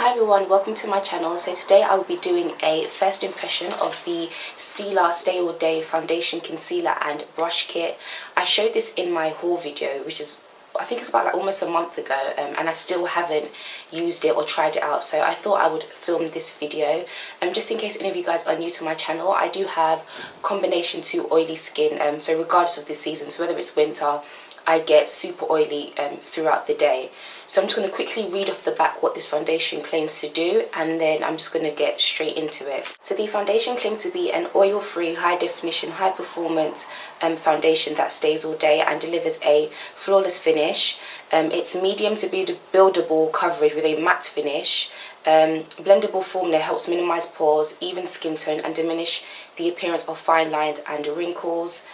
Hi everyone, welcome to my channel. So today I will be doing a first impression of the Stila Stay All Day Foundation Concealer and Brush Kit. I showed this in my haul video, which is, I think it's about like almost a month ago, and I still haven't used it or tried it out, so I thought I would film this video. Just in case any of you guys are new to my channel, I do have combination 2 oily skin, so regardless of the season, so whether it's winter, I get super oily throughout the day. So I'm just going to quickly read off the back what this foundation claims to do, and then I'm just going to get straight into it. So the foundation claims to be an oil-free, high-definition, high-performance foundation that stays all day and delivers a flawless finish. It's medium to buildable coverage with a matte finish. Blendable formula helps minimize pores, even skin tone, and diminish the appearance of fine lines and wrinkles.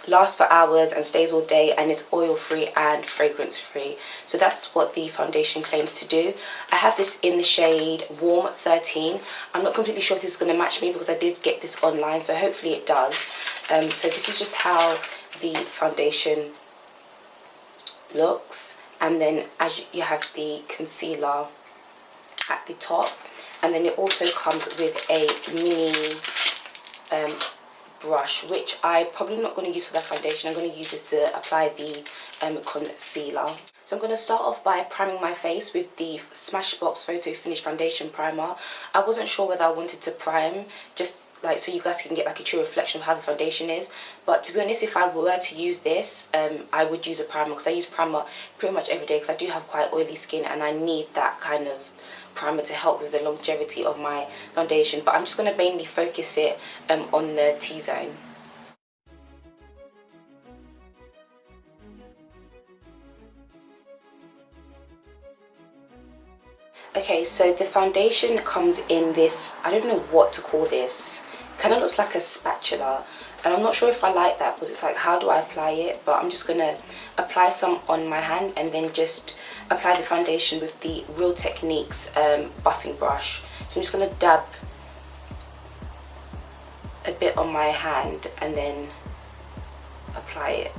Lasts for hours and stays all day, and is oil free and fragrance free. So that's what the foundation claims to do. I have this in the shade Warm 13. I'm not completely sure if this is going to match me because I did get this online, so hopefully it does. So this is just how the foundation looks, and then as you have the concealer at the top, and then it also comes with a mini brush, which I'm probably not going to use for that foundation. I'm going to use this to apply the concealer. So I'm going to start off by priming my face with the Smashbox Photo Finish Foundation Primer. I wasn't sure whether I wanted to prime, just like so you guys can get like a true reflection of how the foundation is, but to be honest, if I were to use this, I would use a primer, because I use primer pretty much every day because I do have quite oily skin and I need that kind of primer to help with the longevity of my foundation. But I'm just going to mainly focus it on the T-zone. Okay, so the foundation comes in this, I don't know what to call this, kind of looks like a spatula, and I'm not sure if I like that because it's like, how do I apply it? But I'm just going to apply some on my hand and then just apply the foundation with the Real Techniques buffing brush. So I'm just going to dab a bit on my hand and then apply it.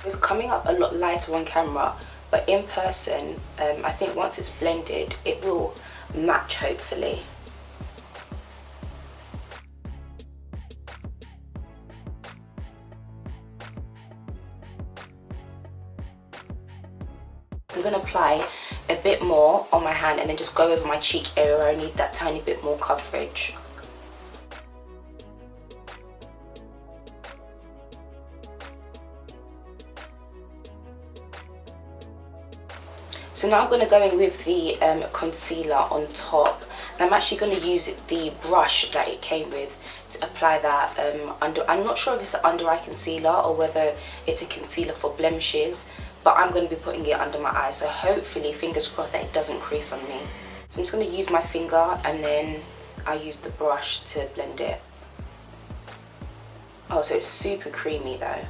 It's coming up a lot lighter on camera, but in person, I think once it's blended, it will match, hopefully. I'm going to apply a bit more on my hand and then just go over my cheek area where I need that tiny bit more coverage. So now I'm going to go in with the concealer on top, and I'm actually going to use the brush that it came with to apply that under. I'm not sure if it's an under eye concealer or whether it's a concealer for blemishes, but I'm going to be putting it under my eye, so hopefully, fingers crossed, that it doesn't crease on me. So I'm just going to use my finger and then I'll use the brush to blend it. Oh, so it's super creamy though.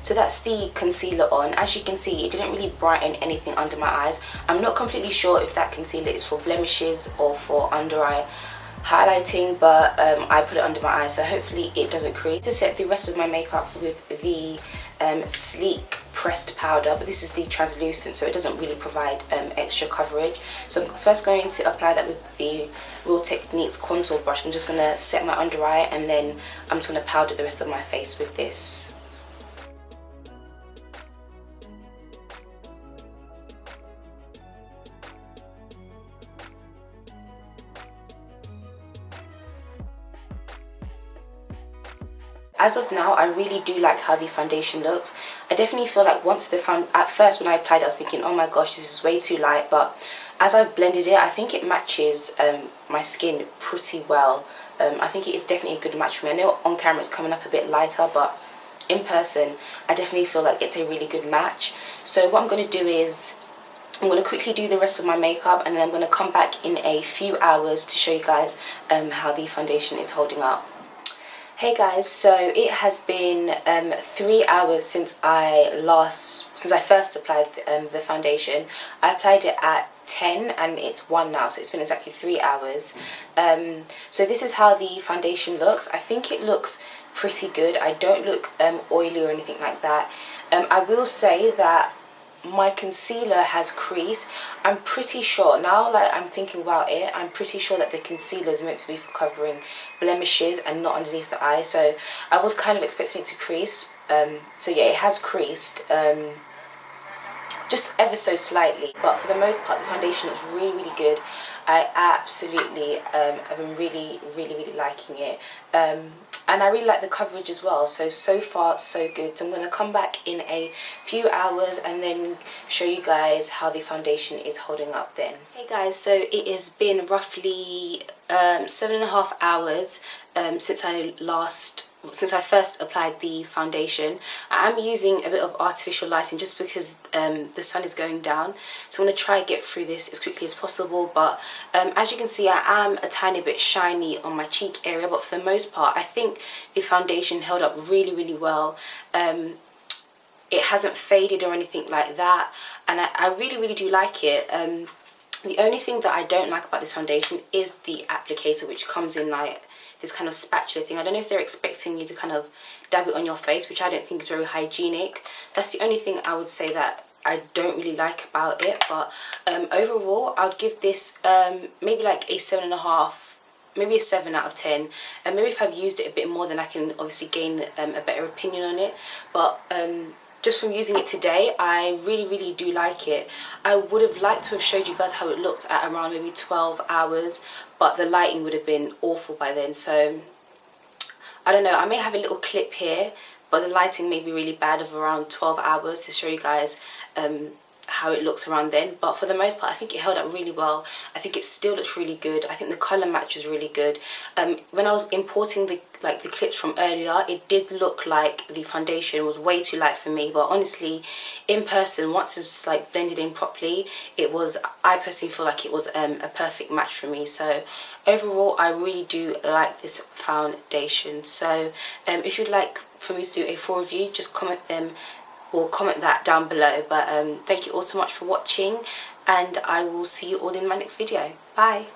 So that's the concealer on. As you can see, it didn't really brighten anything under my eyes. I'm not completely sure if that concealer is for blemishes or for under eye highlighting, but I put it under my eyes, so hopefully it doesn't crease. To set the rest of my makeup with the sleek pressed powder, but this is the translucent, so it doesn't really provide extra coverage. So I'm first going to apply that with the Real Techniques contour brush. I'm just going to set my under eye, and then I'm just going to powder the rest of my face with this. As of now, I really do like how the foundation looks. I definitely feel like once at first when I applied it, I was thinking, oh my gosh, this is way too light, but as I've blended it, I think it matches my skin pretty well. I think it is definitely a good match for me. I know on camera it's coming up a bit lighter, but in person, I definitely feel like it's a really good match. So what I'm going to do is, I'm going to quickly do the rest of my makeup, and then I'm going to come back in a few hours to show you guys how the foundation is holding up. Hey guys, so it has been 3 hours since I first applied the foundation. I applied it at 10 and it's 1 now, so it's been exactly 3 hours. So this is how the foundation looks. I think it looks pretty good. I don't look oily or anything like that. I will say that my concealer has creased. I'm pretty sure now, like I'm thinking about it, I'm pretty sure that the concealer is meant to be for covering blemishes and not underneath the eye, so I was kind of expecting it to crease. So yeah, it has creased, just ever so slightly, but for the most part the foundation looks really good. I absolutely have been really liking it, and I really like the coverage as well, so far so good. So I'm going to come back in a few hours and then show you guys how the foundation is holding up then. Hey guys, so it has been roughly 7.5 hours since I first applied the foundation. I am using a bit of artificial lighting just because the sun is going down, so I'm going to try and get through this as quickly as possible. But as you can see, I am a tiny bit shiny on my cheek area, but for the most part I think the foundation held up really well. It hasn't faded or anything like that, and I really do like it. The only thing that I don't like about this foundation is the applicator, which comes in like this kind of spatula thing. I don't know if they're expecting you to kind of dab it on your face, which I don't think is very hygienic. That's the only thing I would say that I don't really like about it. But overall, I would give this maybe like a 7.5, maybe a 7 out of 10. And maybe if I've used it a bit more, then I can obviously gain a better opinion on it. But just from using it today, I really do like it. I would have liked to have showed you guys how it looked at around maybe 12 hours, but the lighting would have been awful by then. So I don't know, I may have a little clip here, but the lighting may be really bad of around 12 hours to show you guys how it looks around then. But for the most part, I think it held up really well. I think it still looks really good. I think the colour match was really good. When I was importing the clips from earlier, it did look like the foundation was way too light for me, but honestly, in person, once it's like blended in properly, I personally feel like it was a perfect match for me. So overall, I really do like this foundation. So if you'd like for me to do a full review, just comment that down below. But thank you all so much for watching, and I will see you all in my next video. Bye.